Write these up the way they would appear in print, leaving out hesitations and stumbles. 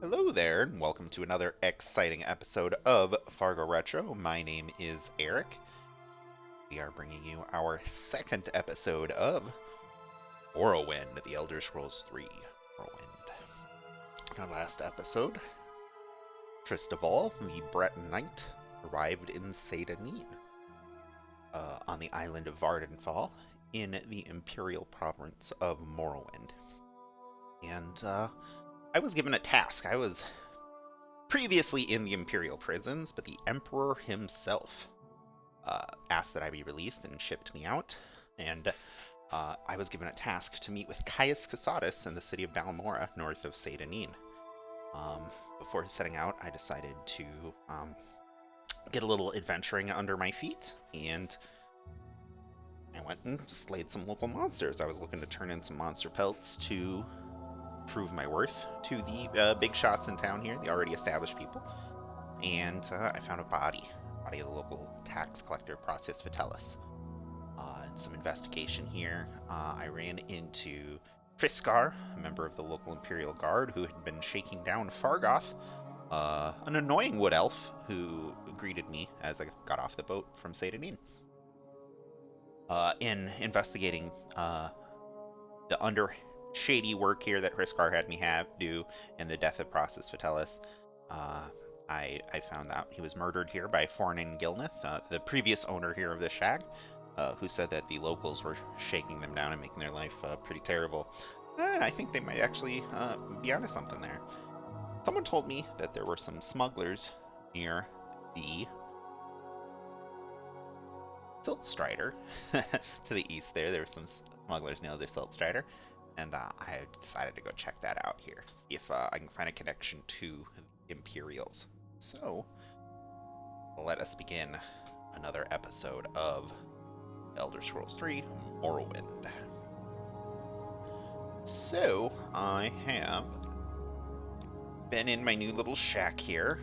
Hello there, and welcome to another exciting episode of Fargo Retro. My name is Eric. We are bringing you our second episode of Morrowind, The Elder Scrolls 3 Morrowind. In our last episode, Tristyval, the Breton Knight, arrived in Seyda Neen, on the island of Vardenfall, in the Imperial province of Morrowind. And I was given a task. I was previously in the Imperial prisons, but the Emperor himself asked that I be released and shipped me out. And I was given a task to meet with Caius Casatus in the city of Balmora, north of Seyda Neen. Before setting out, I decided to get a little adventuring under my feet, and I went and slayed some local monsters. I was looking to turn in some monster pelts to prove my worth to the big shots in town here, the already established people. And I found a body of the local tax collector, Process Vitellis. In some investigation here, I ran into Triskar, a member of the local Imperial Guard who had been shaking down Fargoth, an annoying wood elf who greeted me as I got off the boat from Seyda Neen. In investigating the shady work here that Triskar had me do and the death of Process Vitellis, I found out he was murdered here by Fornin Gilneth, the previous owner here of the shag, who said that the locals were shaking them down and making their life pretty terrible. And I think they might actually be onto something there. Someone told me that there were some smugglers near the Siltstrider. To the east there were some smugglers near the Siltstrider. And I decided to go check that out here, see if I can find a connection to the Imperials. So, let us begin another episode of Elder Scrolls 3 Morrowind. So, I have been in my new little shack here.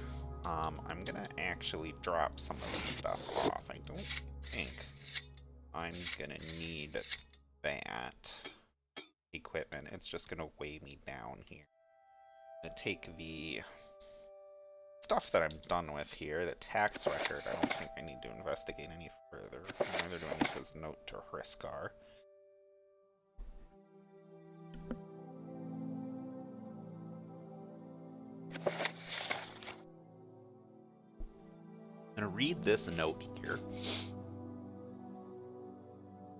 I'm gonna actually drop some of this stuff off. I don't think I'm gonna need that equipment. It's just gonna weigh me down here. I'm gonna take the stuff that I'm done with here, the tax record. I don't think I need to investigate any further. Neither do I need his note to Hriskar. I'm gonna read this note here.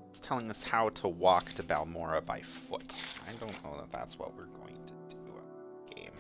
It's telling us how to walk to Balmora by foot. I don't know that that's what we're going to do in the game.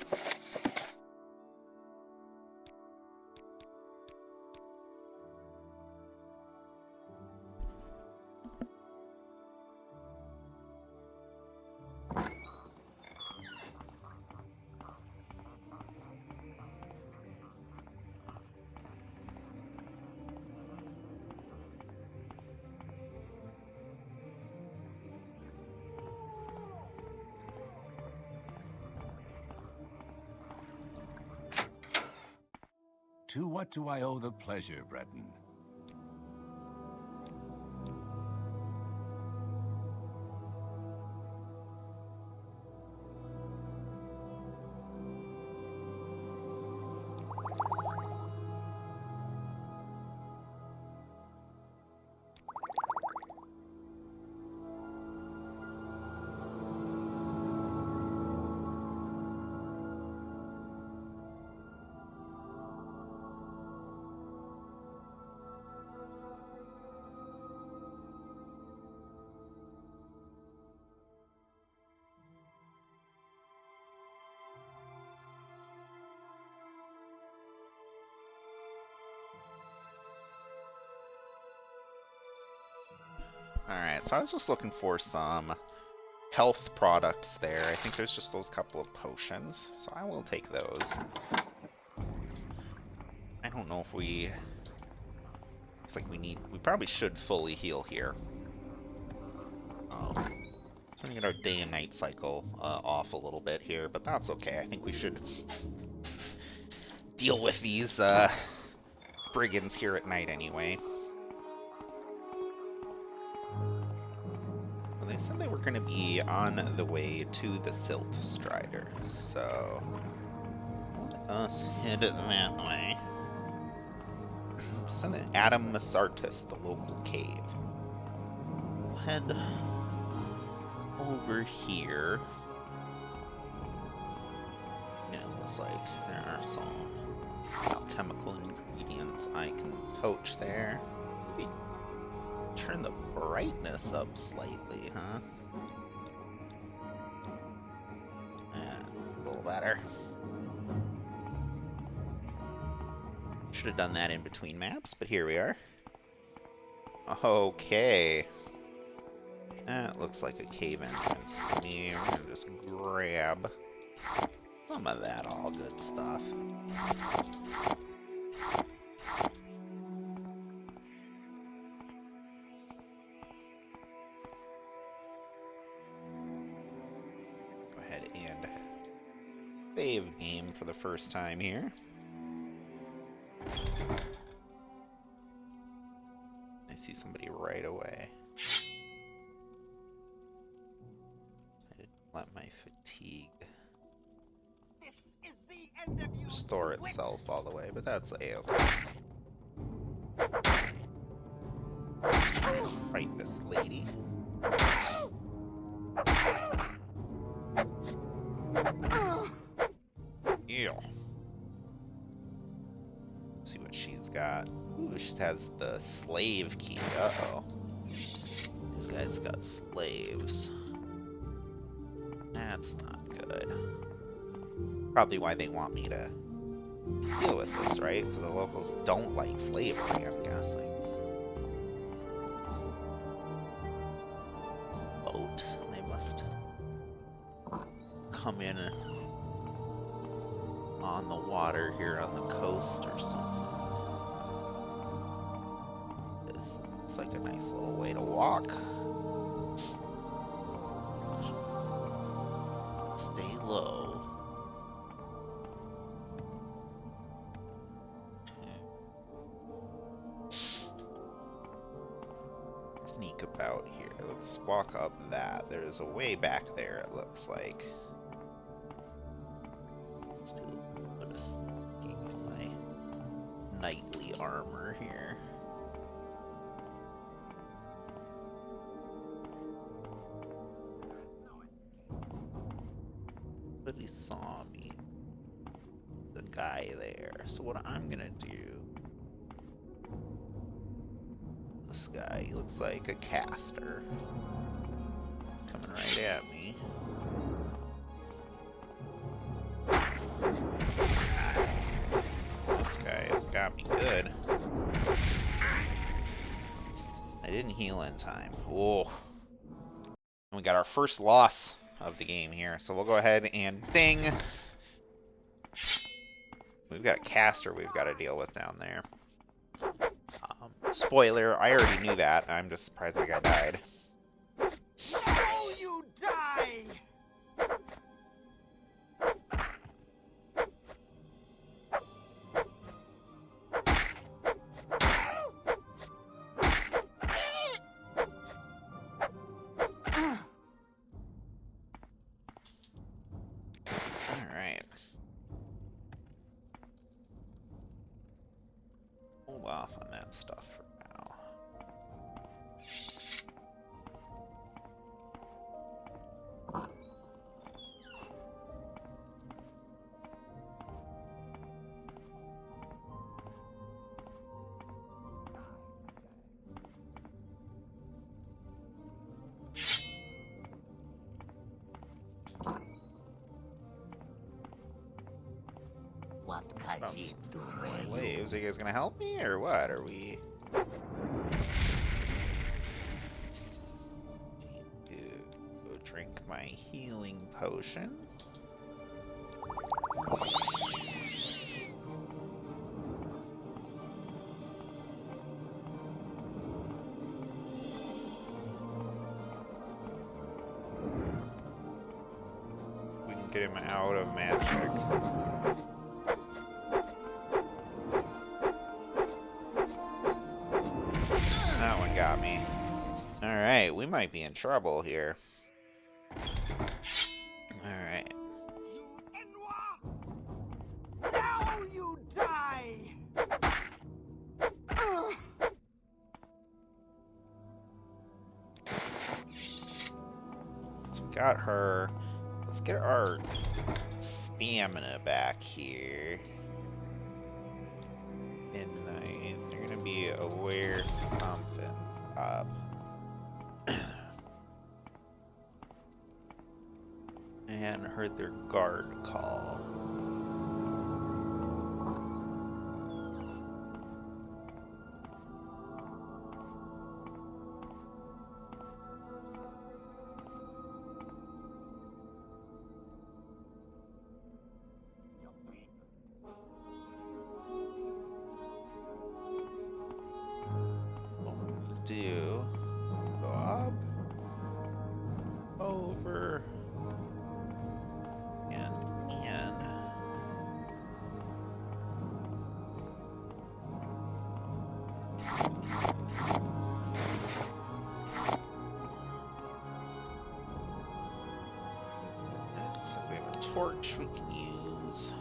To what do I owe the pleasure, Breton? Alright, so I was just looking for some health products there. I think there's just those couple of potions, so I will take those. I don't know if we... Looks like we probably should fully heal here. So we're gonna get our day and night cycle off a little bit here, but that's okay. I think we should deal with these brigands here at night anyway. Well, they said they were going to be on the way to the Silt Strider, so us head that way. Send an Addamasartus, the local cave. We'll head over here. And it looks like there are some alchemical ingredients I can poach there. Maybe turn the brightness up slightly, huh? Yeah, a little better. Should have done that in between maps, but here we are. Okay. That looks like a cave entrance to me. We're gonna just grab some of that all good stuff. Go ahead and save game for the first time here. I see somebody right away. I didn't let my fatigue restore itself all the way, but that's a-okay. Fight this lady. Ew. See what she's got. Ooh, she has the slave key. Uh-oh. These guys got slaves. That's not good. Probably why they want me to deal with this, right? Because the locals don't like slavery, I'm guessing. Boat. They must come in on the water here on the coast or something. This looks like a nice little way to walk. Stay low. Sneak about here. Let's walk up that. There's a way back there, it looks like. Let's do a bit of sneaking in my knightly armor here. But he saw me. The guy there. So what I'm gonna do. This guy, he looks like a caster. He's coming right at me. This guy has got me good. I didn't heal in time. Whoa. And we got our first loss of the game here. So we'll go ahead and ding. We've got a caster we've got to deal with down there. Spoiler, I already knew that. I'm just surprised my guy died. Now you die! Alright. Hold off on that stuff for now. What can she do for you? Slaves, are you guys gonna help me or what? Are we? Need to go drink my healing potion. We can get him out of magic. That one got me. Alright, we might be in trouble here. Alright. Now got her. Let's get our stamina back here. Midnight. They're gonna be aware something's up. And heard their guard call. Do go up, over, and in. Looks like we have a torch we can use.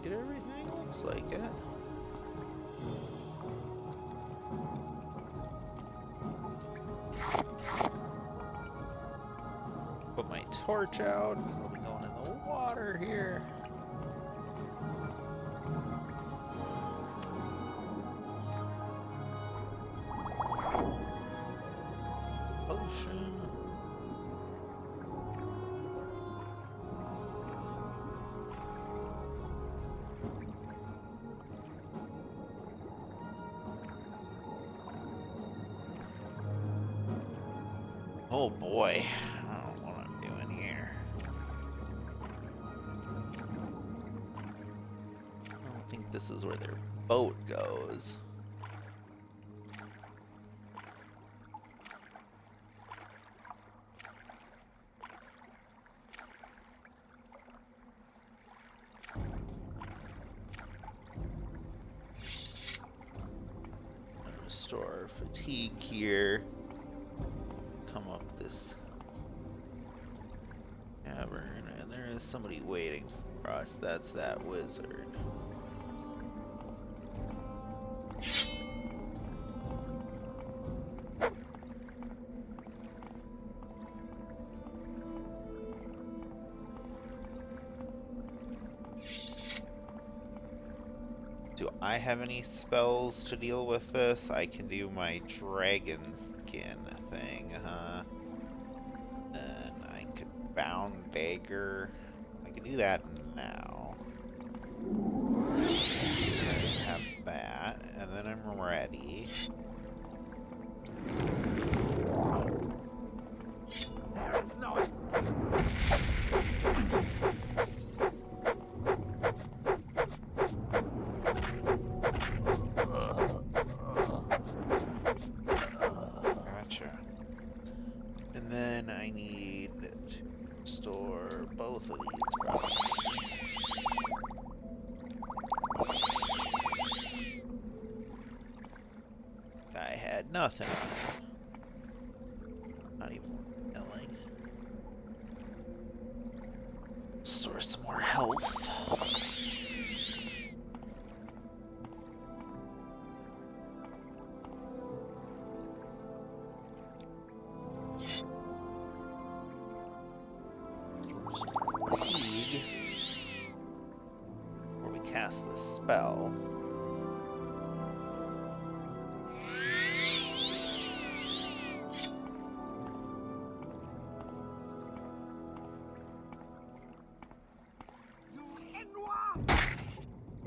Get everything? Looks like it. Put my torch out because I'll be going in the water here. Potion. Oh boy, I don't know what I'm doing here. I don't think this is where their boat goes. Restore fatigue here. Come up this cavern, and there is somebody waiting for us. That's that wizard. Do I have any spells to deal with this? I can do my dragon skin thing, huh? Then I could bound dagger. I can do that now. I just have that, and then I'm ready. There is no escape. Gotcha. And then I need to store both of these probably. I had nothing on it. Not even killing. Store some more health. Before we cast the spell.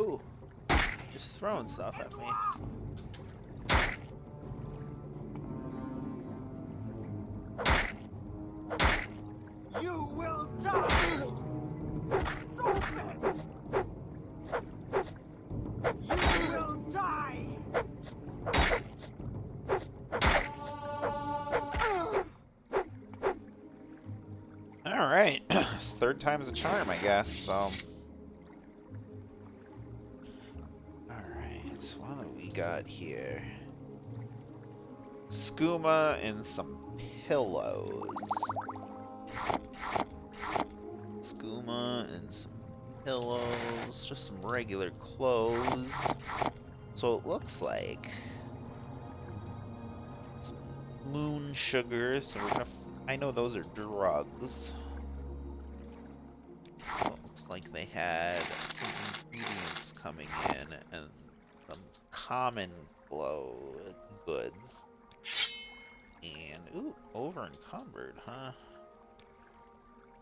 Ooh, just throwing stuff at me. You will die! Stupid! You will die! Alright. Third time's a charm, I guess, so. Alright, so what do we got here? Skooma and some pillows. Skooma and some pillows, just some regular clothes. So it looks like some moon sugar, so we're gonna. I know those are drugs. So it looks like they had some ingredients coming in and some common glow goods. And ooh, over encumbered, huh?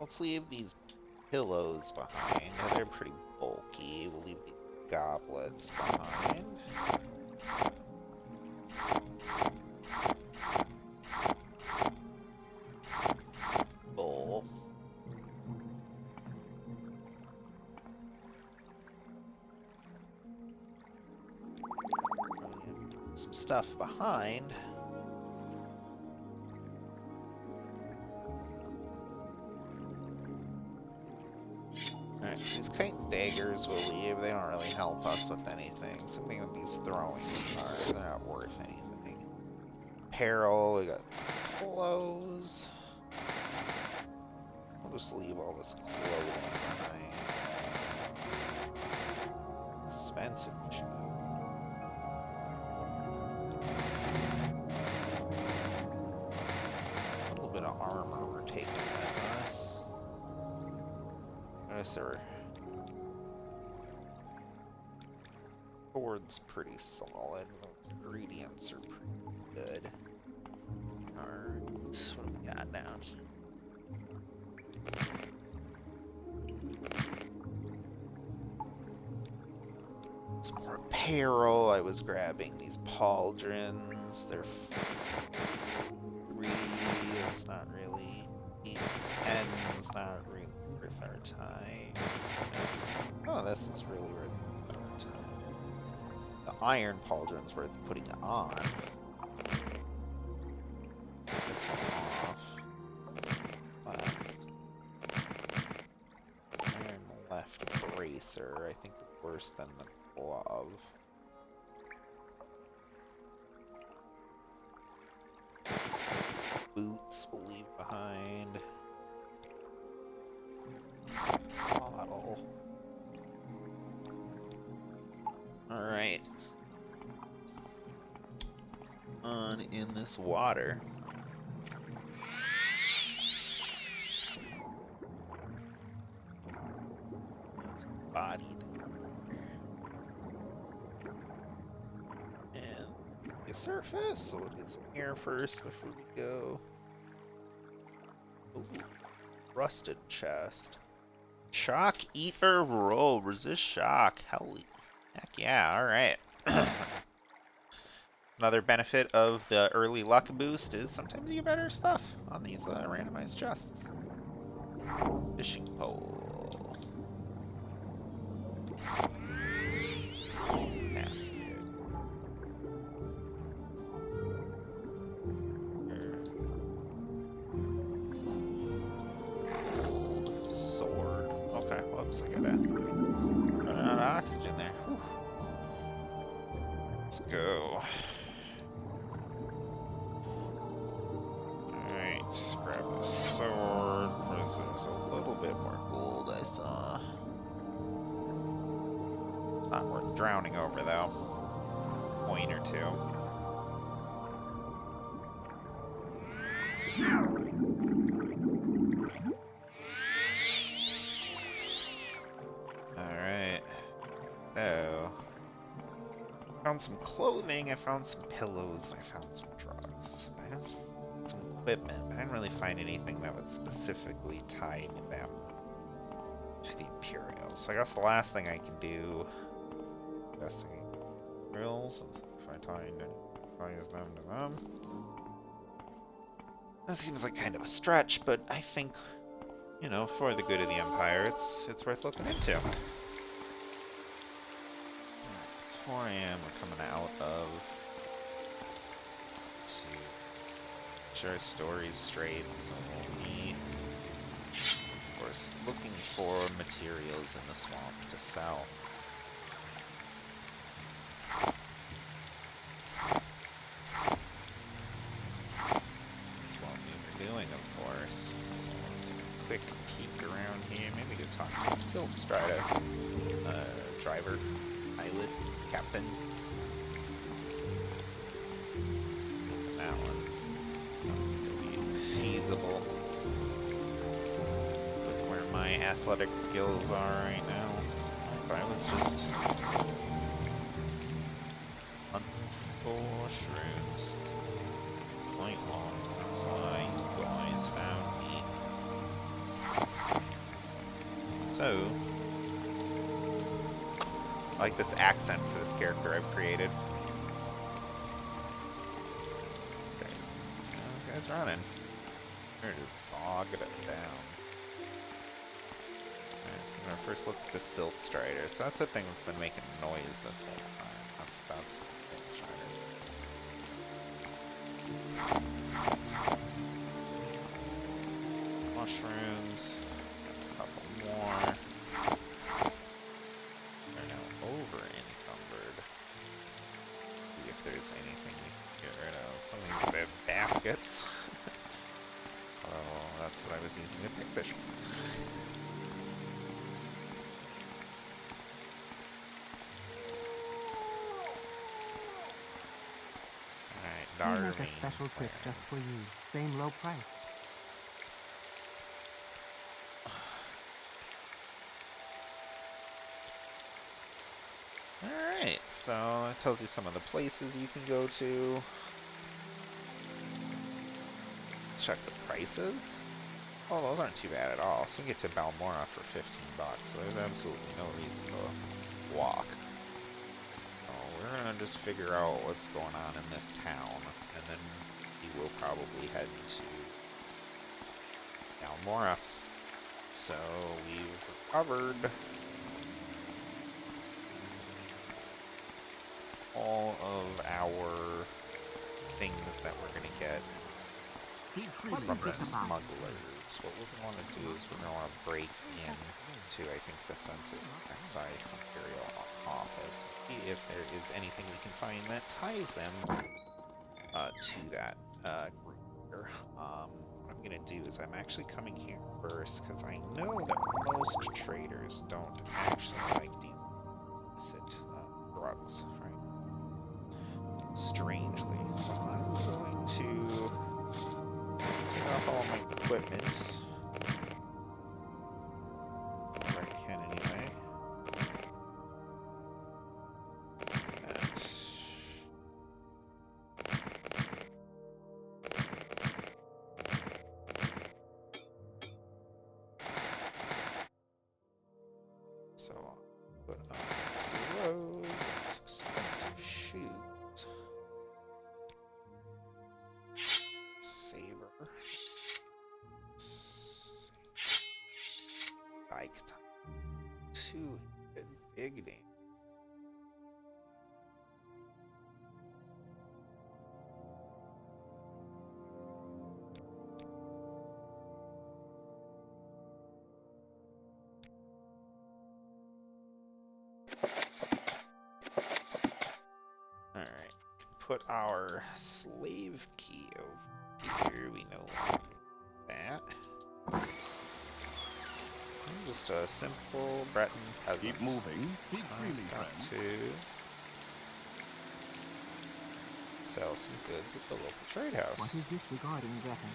Let's leave these pillows behind. They're pretty bulky. We'll leave these goblets behind. Bowl. Some stuff behind. Alright, so these kite and daggers we'll leave. They don't really help us with anything. Something with these throwing stars, they're not worth anything. Apparel, we got some clothes. We'll just leave all this clothing behind. Expensive shoes. A little bit of armor we're taking with us. Notice our sword's pretty solid. Those ingredients are pretty good. Alright, what do we got down here? Some more apparel. I was grabbing these pauldrons. They're free. It's not really. 10's not really worth our time. Oh, this is really worth our time. The iron pauldron's worth putting on. This one off. Iron left bracer, I think is worse than the glove. Boots we'll leave behind. Bottle. Alright. On in this water. Bodied. And the surface, so we'll get some air first before we go. Ooh, rusted chest. Shock Eater Roll. Resist shock. Heck yeah, alright. Another benefit of the early luck boost is sometimes you get better stuff on these randomized chests. Fishing pole. Basket. Gold sword. Okay, whoops, I gotta run out of oxygen there. Whew. Let's go. Alright, grab the sword. There's a little bit more gold I saw. Not worth drowning over though. Point or two. Alright. So found some clothing, I found some pillows, and I found some drugs. I don't some equipment, but I didn't really find anything that would specifically tie them to the Imperial. So I guess the last thing I can do investigate Imperials and see if I ties them to them. That seems like kind of a stretch, but I think, you know, for the good of the Empire, it's worth looking into. It's 4 AM, we're coming out of. Let's see. Make sure our story's straight, so only course, looking for materials in the swamp to sell. That's what we were doing, of course. So, take a quick peek around here. Maybe we could talk to the Silt Strata. Driver, pilot, captain. That one. Could be feasible with where my athletic skills are right now. If I was just hunting for shrooms. Quite long. That's why you guys found me. So, I like this accent for this character I've created. Guys running. We're just bogging it down. Alright, so we're gonna first look at the Silt Strider. So that's the thing that's been making noise this whole time. That's the Silt Strider. Mushrooms. A couple more. They're now over encumbered. See if there's anything we can get rid of. Some of these bad baskets. Oh, that's what I was using to pick fish. Alright, We make a special trip just for you. Same low price. Alright, so that tells you some of the places you can go to. Let's check the prices. Oh, those aren't too bad at all. So we get to Balmora for 15 bucks, so there's absolutely no reason to walk. So we're gonna just figure out what's going on in this town, and then we will probably head to Balmora. So we've recovered all of our things that we're gonna get Speak freely, from the friend. smugglers. What we're going to want to do is we're going to want to break into, I think, the Census Excise Imperial Office. See if there is anything we can find that ties them to that group here. What I'm going to do is I'm actually coming here first because I know that most traders don't actually like illicit drugs, right? Strangely. So I'm going to turn off all my equipment. Where I can anyway. And so I'll put on this road, expensive shoes. Saber. Like 200 big name. Alright, put our slave key over here. We know that. I'm just a simple Breton peasant. Keep moving. Speak freely, Got friend. to sell some goods at the local trade house. What is this regarding Breton?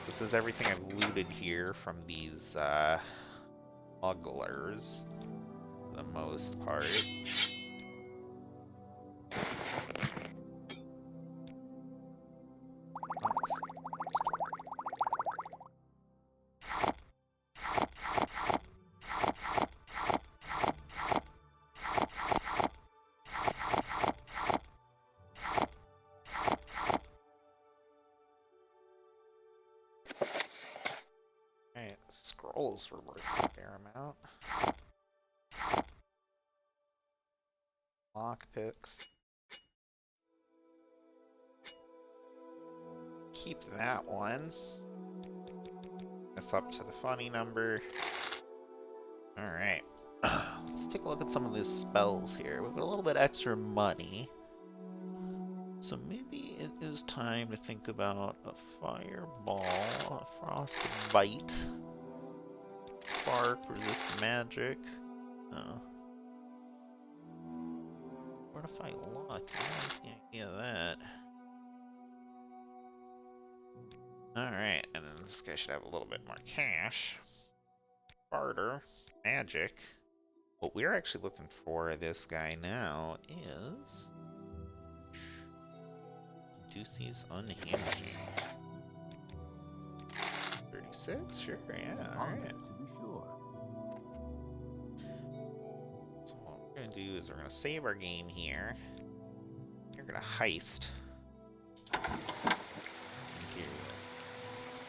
This is everything I've looted here from these smugglers, for the most part. Alright, scrolls were worth a fair amount. Lockpicks. Keep that one. this up to the funny number. Alright. Let's take a look at some of these spells here. We've got a little bit extra money. So maybe it is time to think about a fireball, a frosted bite, spark, resist magic. Fortify luck. I like the idea of that. Alright, and then this guy should have a little bit more cash. Barter, magic. What we're actually looking for this guy now is Ducey's Unhinging. 36? Sure, yeah, alright. To be sure. So what we're gonna do is we're gonna save our game here. We're gonna heist. Here.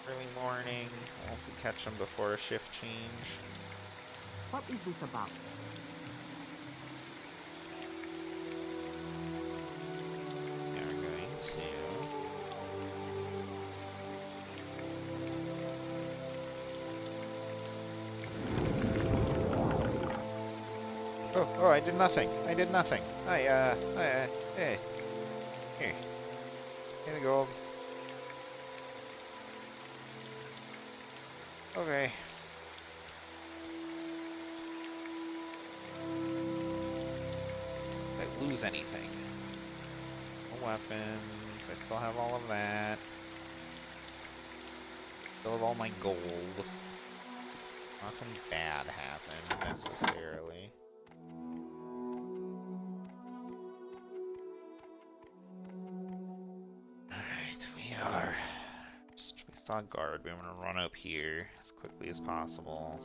Early morning, hope we catch him before a shift change. What is this about? We're going to Oh, I did nothing. I did nothing. Hey. Here. Here the gold. Okay. Did I lose anything? No weapons. I still have all of that. Still have all my gold. Nothing bad happened necessarily. Alright, we saw a guard. We want to run up here as quickly as possible.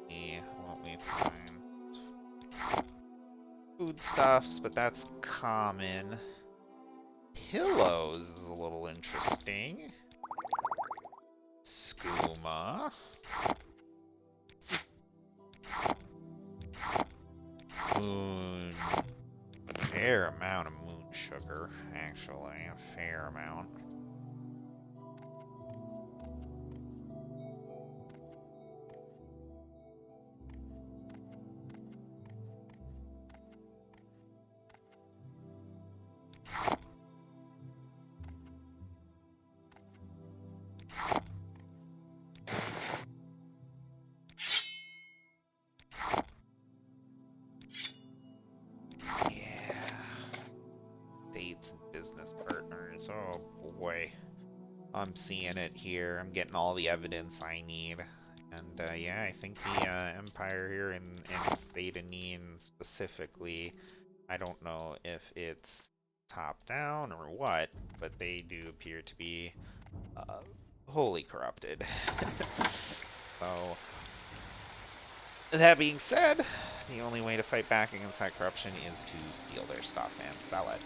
See what we find. Foodstuffs, but that's common. Pillows is a little interesting. Skooma. Moon. A fair amount of moon sugar, actually. A fair amount. Oh boy. I'm seeing it here. I'm getting all the evidence I need. And yeah, I think the Empire here in Seyda Neen specifically, I don't know if it's top down or what, but they do appear to be wholly corrupted. So, that being said, the only way to fight back against that corruption is to steal their stuff and sell it.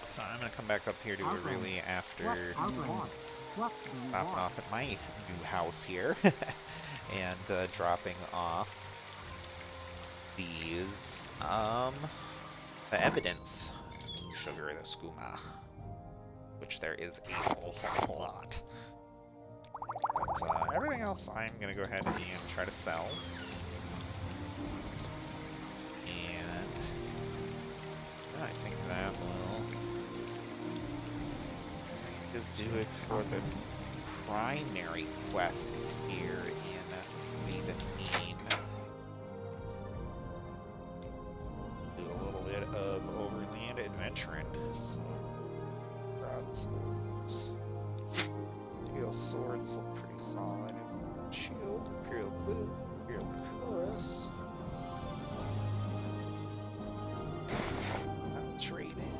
So I'm going to come back up here to Aurelie after stopping off at my new house here and dropping off these the evidence. Sugar, the skooma, which there is a whole lot. But everything else I'm going to go ahead and try to sell. And I think that will do it for the primary quests here in Seyda Neen. Do a little bit of overland adventuring. So, broadswords. Imperial swords look pretty solid. Shield, Imperial boot, Imperial cuirass. I'll trade in.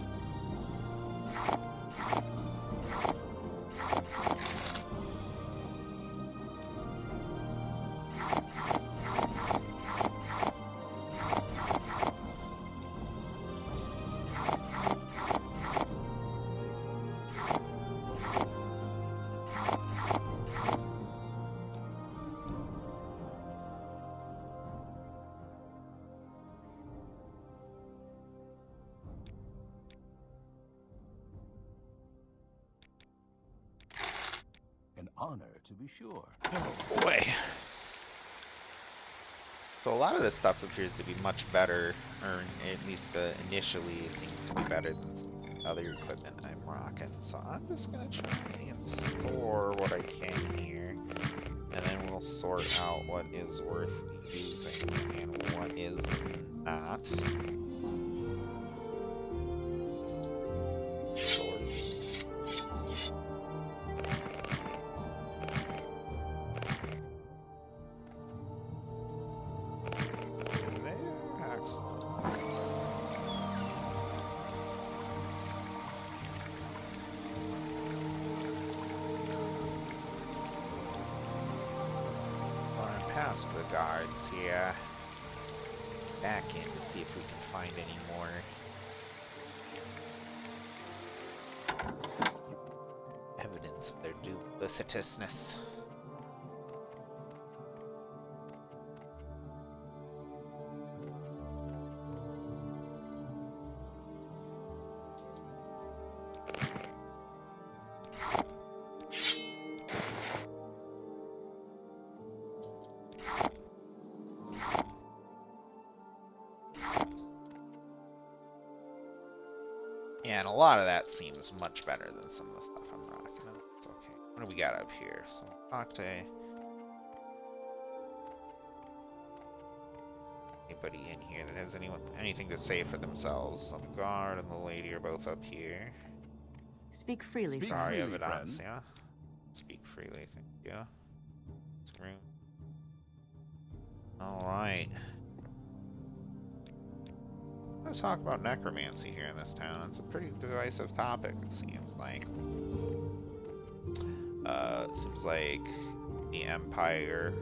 honor, to be sure. Oh boy. So a lot of this stuff appears to be much better, or at least initially seems to be better than some other equipment I'm rocking. So I'm just gonna try and store what I can here, and then we'll sort out what is worth using and what is not. Sort. Past the guards here. Back in to see if we can find any more evidence of their duplicitousness. And a lot of that seems much better than some of the stuff I'm rocking. It's okay. What do we got up here? So, talk to anybody in here that has anything to say for themselves. So the guard and the lady are both up here. Speak freely, Speak friend. freely, friend. Yeah. Speak freely, thank you. Screw. Alright. Let's talk about necromancy here in this town. It's a pretty divisive topic, it seems like. Seems like the Empire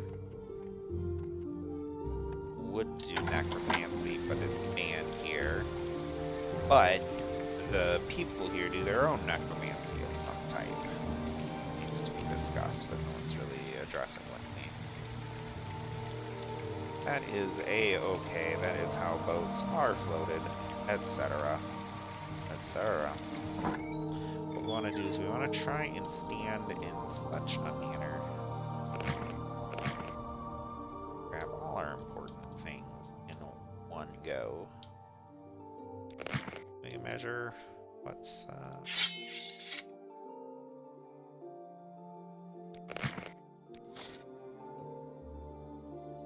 would do necromancy, but it's banned here. But the people here do their own necromancy of some type. Seems to be discussed, but no one's really addressing with me. That is a-okay. That is how boats are floated, etc. etc. What we want to do is we want to try and stand in such a manner. Grab all our important things in one go. We measure what's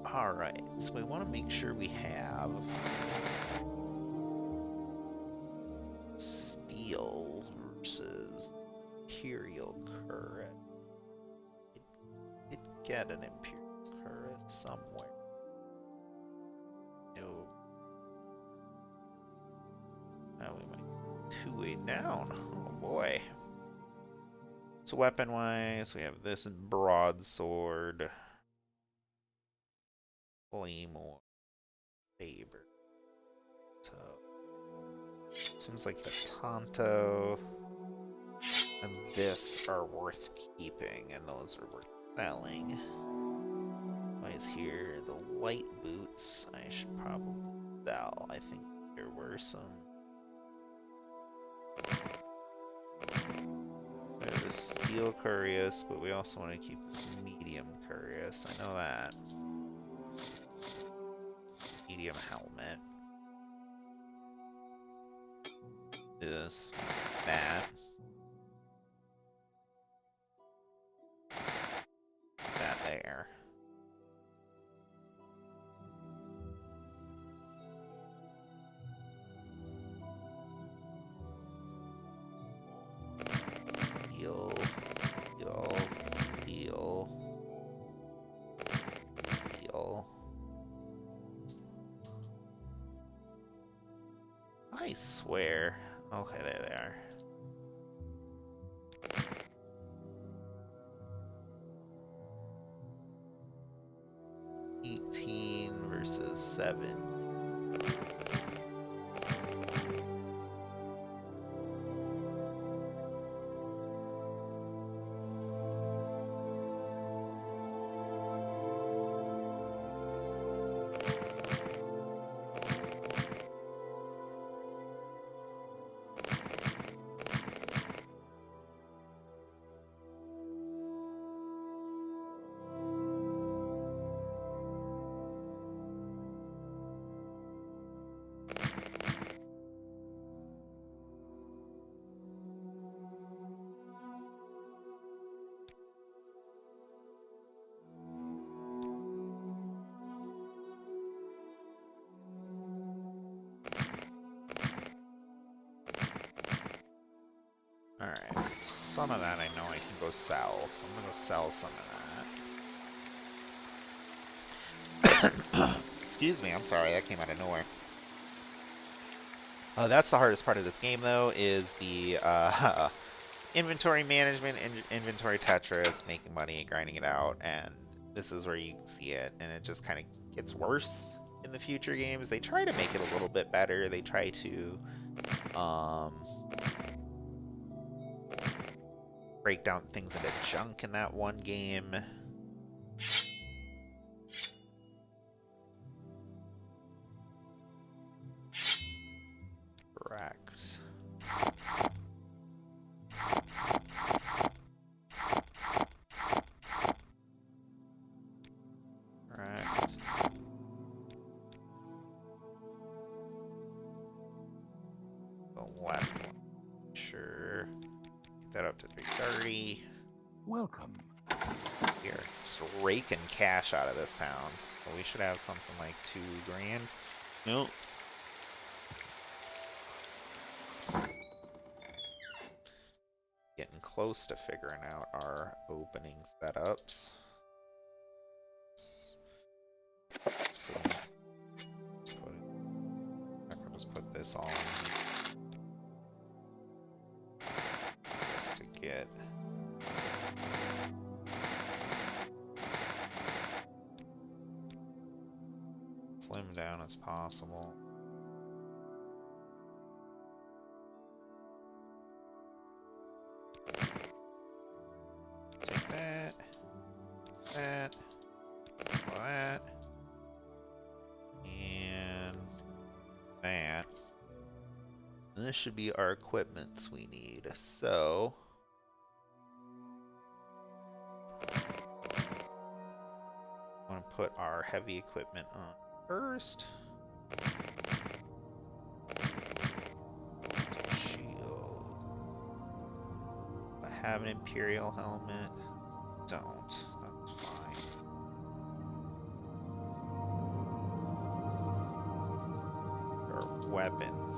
Alright, so we want to make sure we have steel versus Imperial Current. It get an Imperial Current somewhere. No. Oh, we might 2-way down. Oh boy. So weapon-wise, we have this broadsword. Claymore, saber. So seems like the Tonto and this are worth keeping, and those are worth selling. Wise here, the white boots I should probably sell. I think there were some. There's a steel curious, but we also want to keep this medium curious. I know that. Medium helmet is that. That there. Steel, steel, steel, steel. I swear. Okay, there they are. Versus 7. Alright, some of that I know I can go sell, so I'm gonna go sell some of that. Excuse me, I'm sorry, that came out of nowhere. That's the hardest part of this game, though, is the inventory management, inventory Tetris, making money, grinding it out, and this is where you can see it, and it just kind of gets worse in the future games. They try to make it a little bit better. They try to break down things into junk in that one game. Correct. Correct. The left one. Sure. Get that up to 330. Welcome. Here. Just raking cash out of this town. So we should have something like 2 grand. Nope. Getting close to figuring out our opening setups. I'll just put this all in. Just to get slim down as possible. Take that, that, and that. And this should be our equipments we need. So I want to put our heavy equipment on first. Shield. I have an Imperial helmet. Don't. That's fine. Our weapons.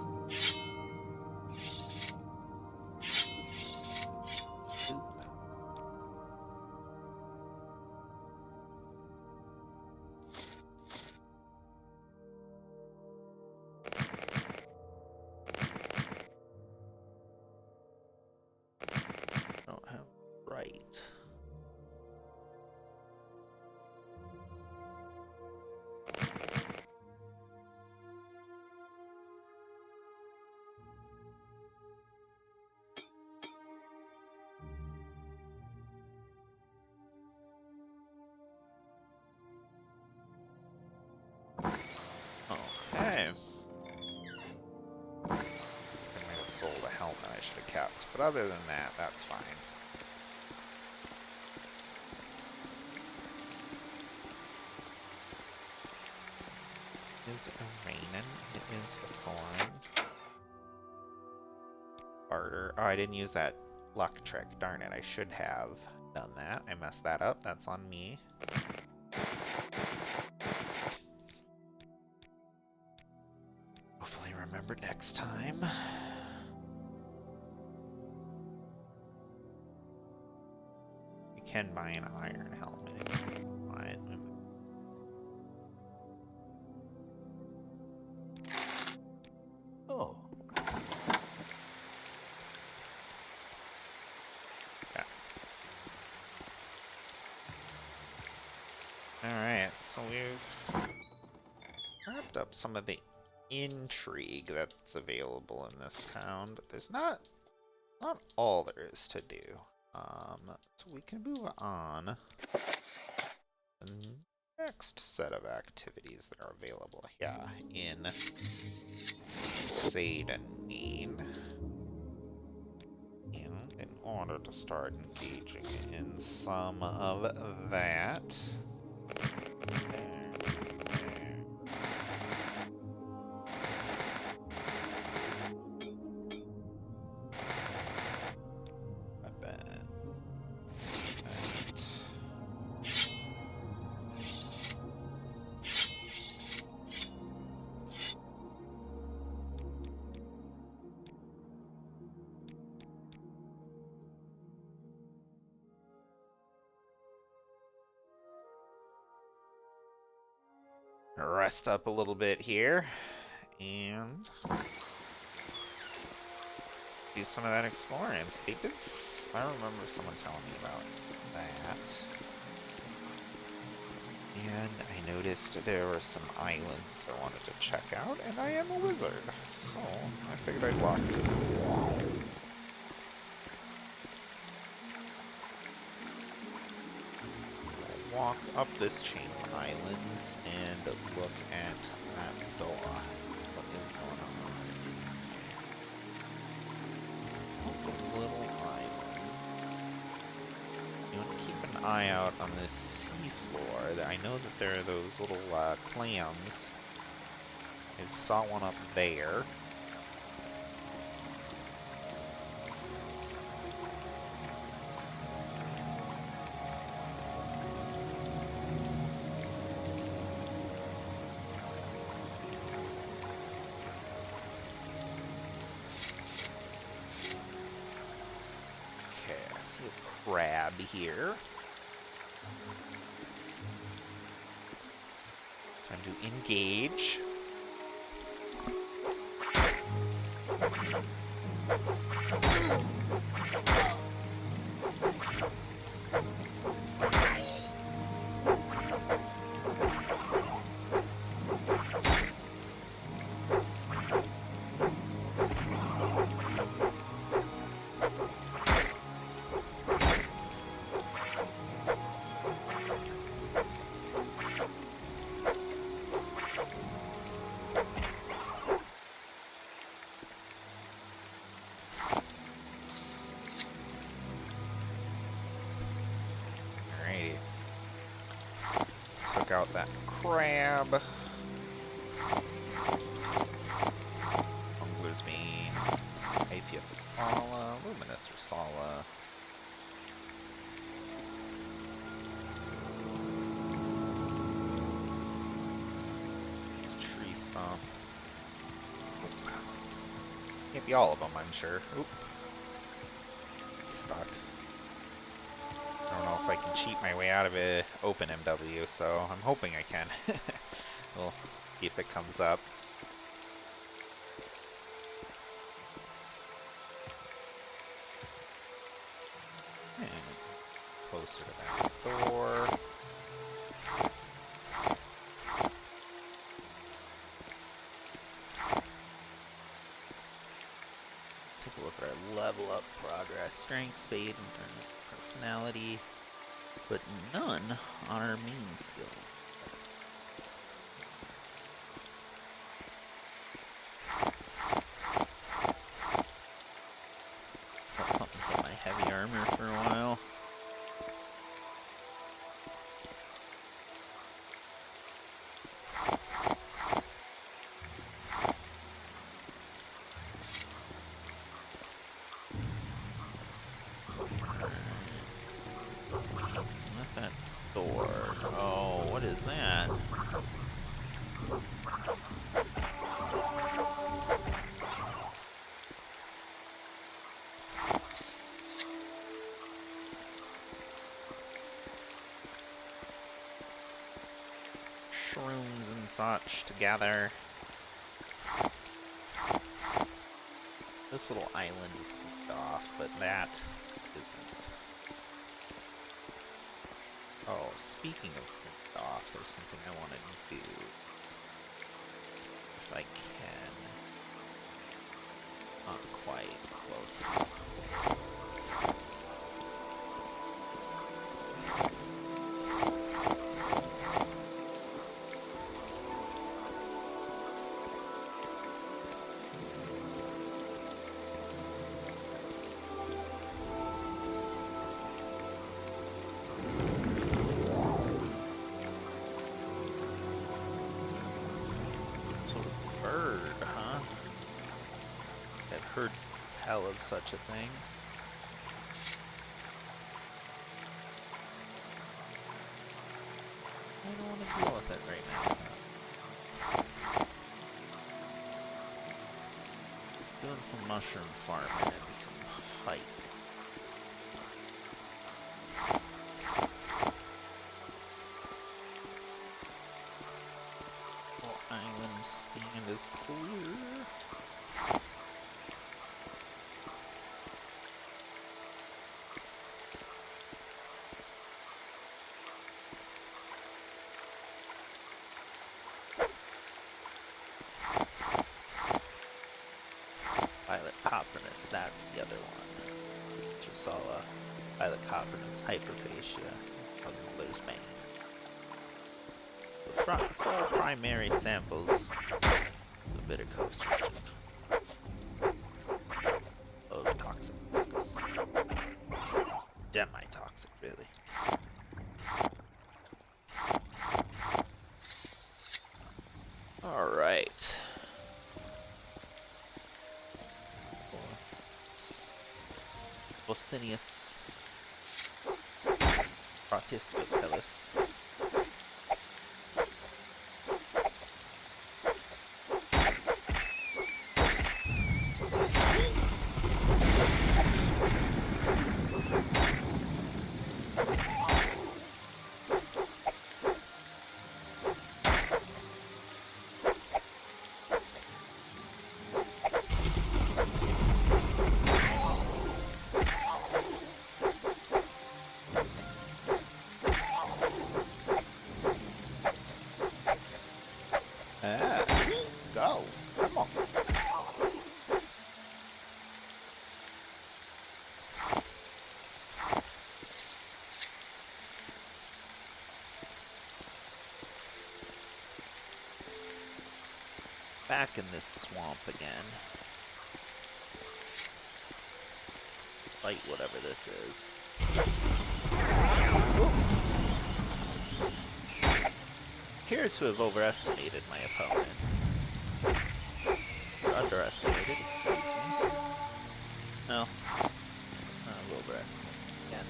Oop. Don't have right. Okay. I might have sold a helmet I should have kept, but other than that, that's fine. Is it raining? It is pouring. Barter. Oh, I didn't use that luck trick. Darn it, I should have done that. I messed that up. That's on me. Hopefully remember next time. You can buy an iron helmet if you want. Oh. Yeah. Alright, so we've wrapped up some of the intrigue that's available in this town, but there's not all there is to do. So we can move on to the next set of activities that are available here in Seyda Neen. And in order to start engaging in some of that, rest up a little bit here and do some of that exploring. I remember someone telling me about that. And I noticed there were some islands I wanted to check out, and I am a wizard, so I figured I'd walk to them. I'll walk up this chain of islands and look at that door. What is going on? It's a little island. You want to keep an eye out on this seafloor. I know that there are those little clams. I saw one up there. Okay, I see a crab here. Time to engage. Out that crab. Smugglers bean. Aphia Fasala. Luminous Fasala. It's tree stomp. Can't be all of them, I'm sure. Oop. Stuck. I don't know if I can cheat my way out of an open MW, so I'm hoping I can. We'll see if it comes up. And closer to that door. Take a look at our level up progress. Strength, speed, and personality. But none on our main skills. Let something hit my heavy armor for a while. Shrooms and such together. This little island is kicked off, but that isn't. Oh, speaking of kicked off, there's something I want to do. If I can. Not quite close enough. Heard tell of such a thing. I don't want to deal with it right now. Doing some mushroom farming and some fight. that's the other one. Tersala, Violet Copernus, Hyperphagia, Mother's Bane. Four primary samples of the Bitter Coast region of toxic fungus. Demi-toxic, really. Alright. Vocinius Protisvotellus. Let's go. Come on. Back in this swamp again. Fight whatever this is. Ooh. Appear to have overestimated my opponent. Or underestimated, excuse me. No. I've overestimated again.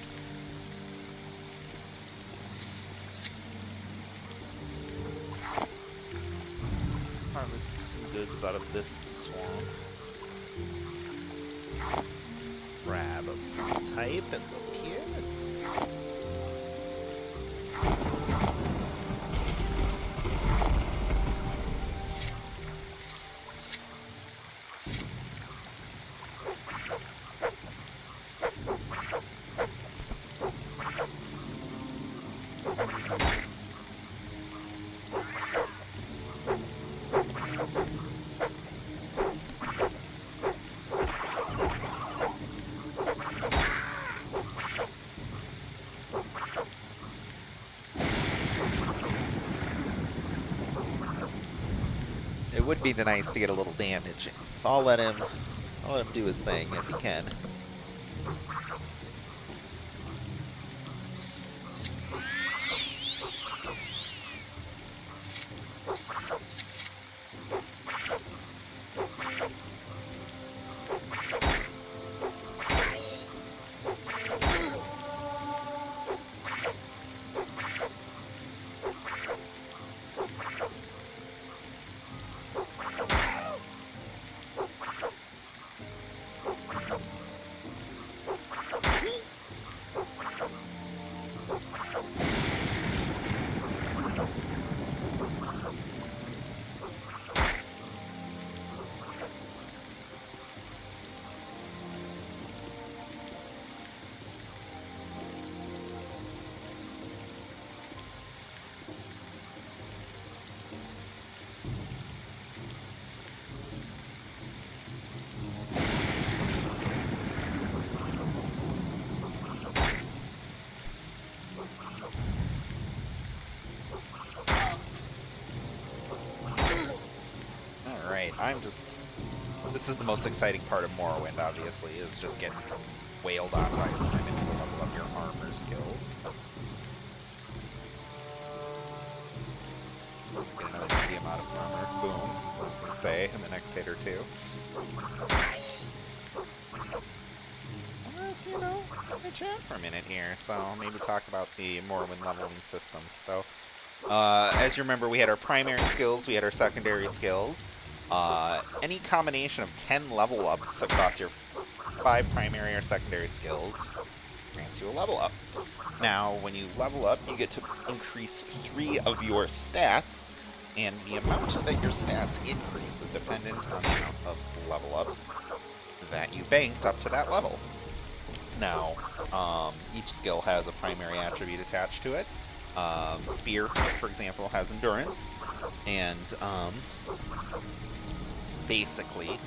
Harvest some goods out of this swamp. Crab of some type, it appears. It would be nice to get a little damage, so I'll let him do his thing if he can. This is the most exciting part of Morrowind, obviously, is just getting wailed on by slime and to level up your armor skills. Get another medium out of armor. Boom. I was going to say, in the next hit or two. Let's, chat for a minute here, so maybe talk about the Morrowind leveling system. So, as you remember, we had our primary skills, we had our secondary skills. Any combination of 10 level ups across your 5 primary or secondary skills grants you a level up. Now, when you level up, you get to increase 3 of your stats, and the amount that your stats increase is dependent on the amount of level ups that you banked up to that level. Now, each skill has a primary attribute attached to it. Spear, for example, has endurance, and basically,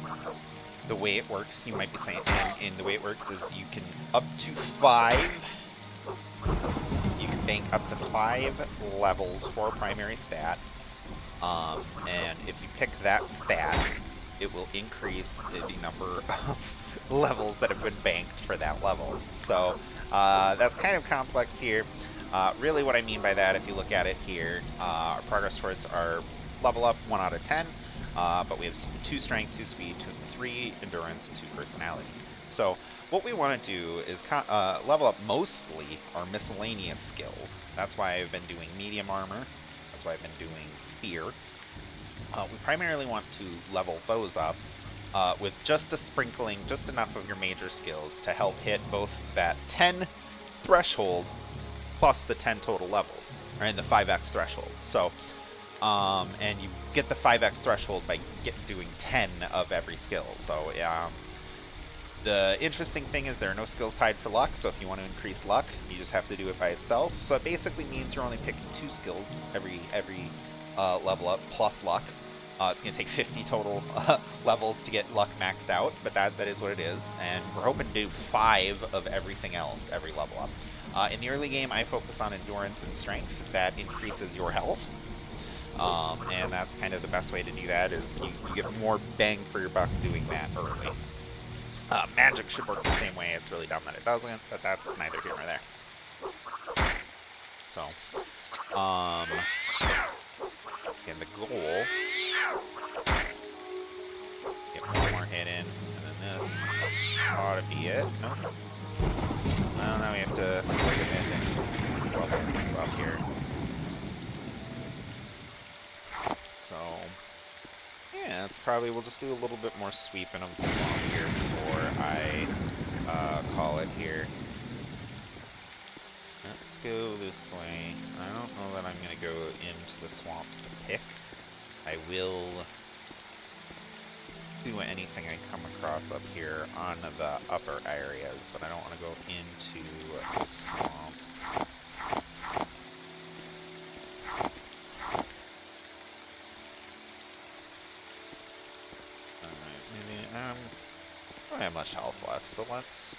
the way it works, you might be saying, and the way it works is you can up to 5. You can bank up to 5 levels for a primary stat. And if you pick that stat, it will increase the number of levels that have been banked for that level. So that's kind of complex here. Really what I mean by that, if you look at it here, our progress towards our level up 1 out of 10, but we have 2 strength, 2 speed, 3 endurance, and 2 personality. So what we want to do is level up mostly our miscellaneous skills. That's why I've been doing medium armor. That's why I've been doing spear. We primarily want to level those up with just a sprinkling, just enough of your major skills to help hit both that 10 threshold plus the 10 total levels, or in the 5x threshold. So, and you get the 5x threshold by doing 10 of every skill. So, the interesting thing is there are no skills tied for luck, so if you want to increase luck, you just have to do it by itself. So it basically means you're only picking 2 skills every level up plus luck. It's going to take 50 total levels to get luck maxed out, but that is what it is. And we're hoping to do 5 of everything else every level up. In the early game, I focus on endurance and strength. That increases your health. And that's kind of the best way to do that, is you get more bang for your buck doing that early. Magic should work the same way. It's really dumb that it doesn't, but that's neither here nor there. So, and the goal, get one more hit in, and then this ought to be it. Nope. Well, now we have to look at it and just level this up here. So, yeah, it's probably, we'll just do a little bit more sweeping of the swamp here before I call it here. Let's go this way. I don't know that I'm going to go into the swamps to pick. I will do anything I come across up here on the upper areas, but I don't want to go into the swamps. I don't have much health left, so let's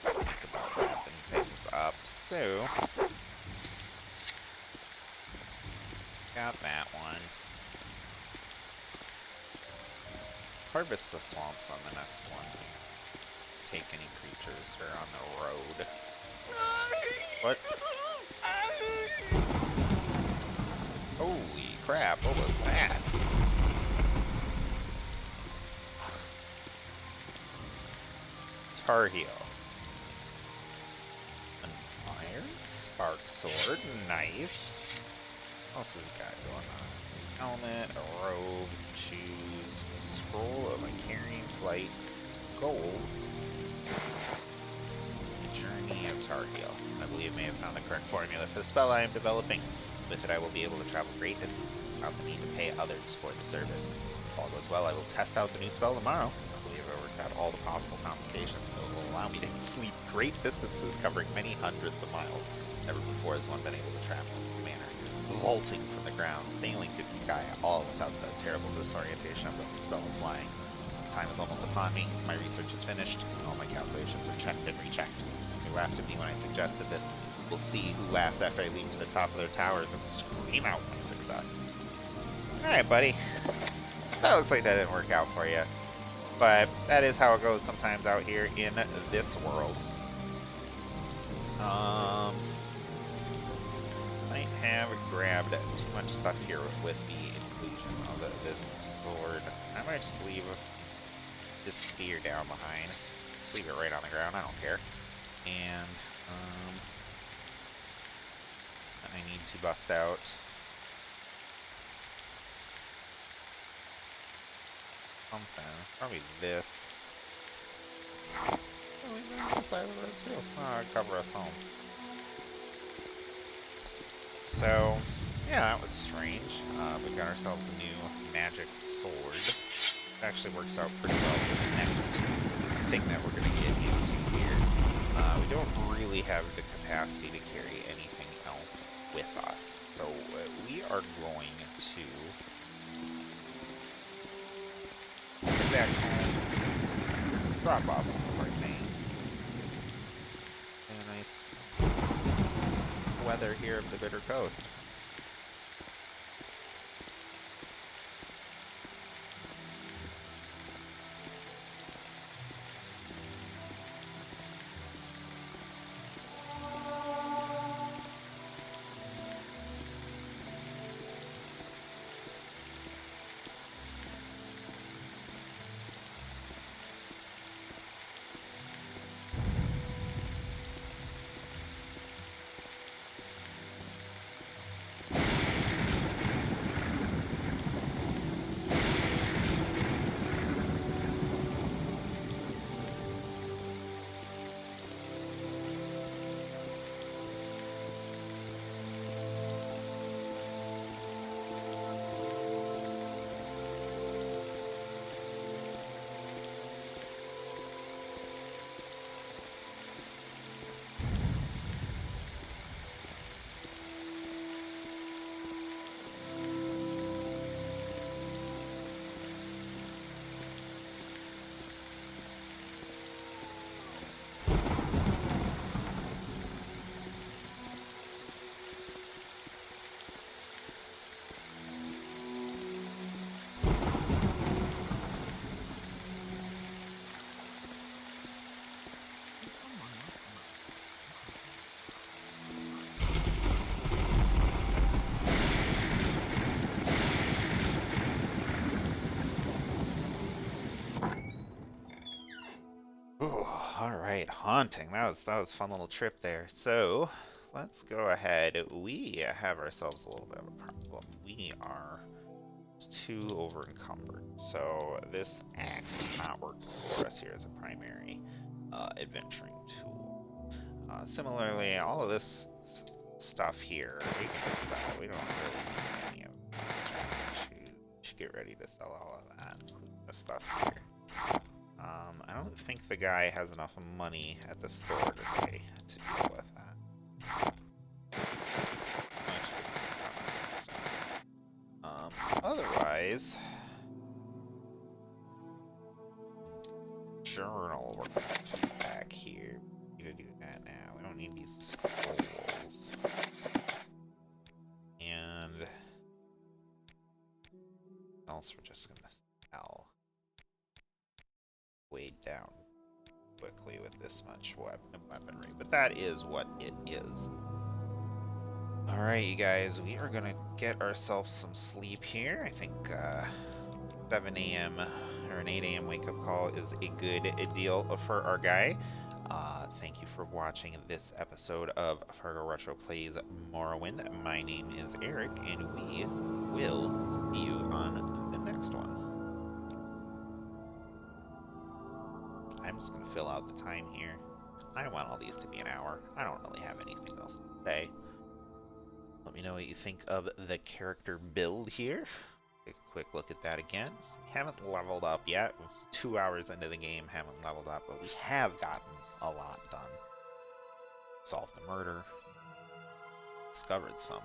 think about wrapping things up. So, got that one. Harvest the swamps on the next one. Just take any creatures that are on the road. What? Holy crap, what was that? Tar Heel. An iron spark sword, nice. What else has it got going on? Helmet, a robe, some shoes, a scroll of a carrying flight, gold. The Journey of Tar Heel. I believe I may have found the correct formula for the spell I am developing. With it, I will be able to travel great distances without the need to pay others for the service. If all goes well, I will test out the new spell tomorrow. I believe I worked out all the possible complications, so it will allow me to complete great distances covering many hundreds of miles. Never before has one been able to travel in this manner. Vaulting from the ground, sailing through the sky, all without the terrible disorientation of the spell of flying. Time is almost upon me. My research is finished, and all my calculations are checked and rechecked. They laughed at me when I suggested this. We'll see who laughs after I leap to the top of their towers and scream out my success. Alright, buddy. That looks like that didn't work out for you. But that is how it goes sometimes out here in this world. Might have grabbed too much stuff here with the inclusion of this sword. I might just leave this spear down behind. Just leave it right on the ground, I don't care. And, I need to bust out something. Probably this. Oh, we got the side of the road too. Oh, it'd cover us home. So, yeah, that was strange. We got ourselves a new magic sword. It actually works out pretty well for the next thing that we're going to get into here. We don't really have the capacity to carry anything else with us. So we are going to get back home, drop off some of our things, and a nice weather here of the Bitter Coast. Ooh, all right, haunting. That was a fun little trip there. So let's go ahead. We have ourselves a little bit of a problem. We are too over encumbered. So this axe is not working for us here as a primary adventuring tool. Similarly, all of this stuff here, we can just sell. We don't really need any of it. Should get ready to sell all of that, including this stuff here. I don't think the guy has enough money at the store today to deal with that. Otherwise, journal we're going to put back here. We need to do that now. We don't need these scrolls. And else we're just going to sell. Weighed down quickly with this much weaponry, but that is what it is. Alright, you guys, we are gonna get ourselves some sleep here. I think 7 a.m. or an 8 a.m. wake up call is a good deal for our guy. Thank you for watching this episode of Fargo Retro Plays Morrowind. My name is Eric, and we will see you on the next one. I'm just going to fill out the time here. I want all these to be an hour. I don't really have anything else to say. Let me know what you think of the character build here. Take a quick look at that again. Haven't leveled up yet. 2 hours into the game, haven't leveled up, but we have gotten a lot done. Solved the murder. Discovered some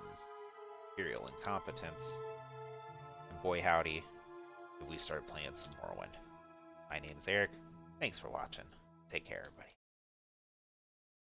Imperial incompetence. And boy howdy, we started playing some Morrowind. My name is Eric. Thanks for watching. Take care, everybody.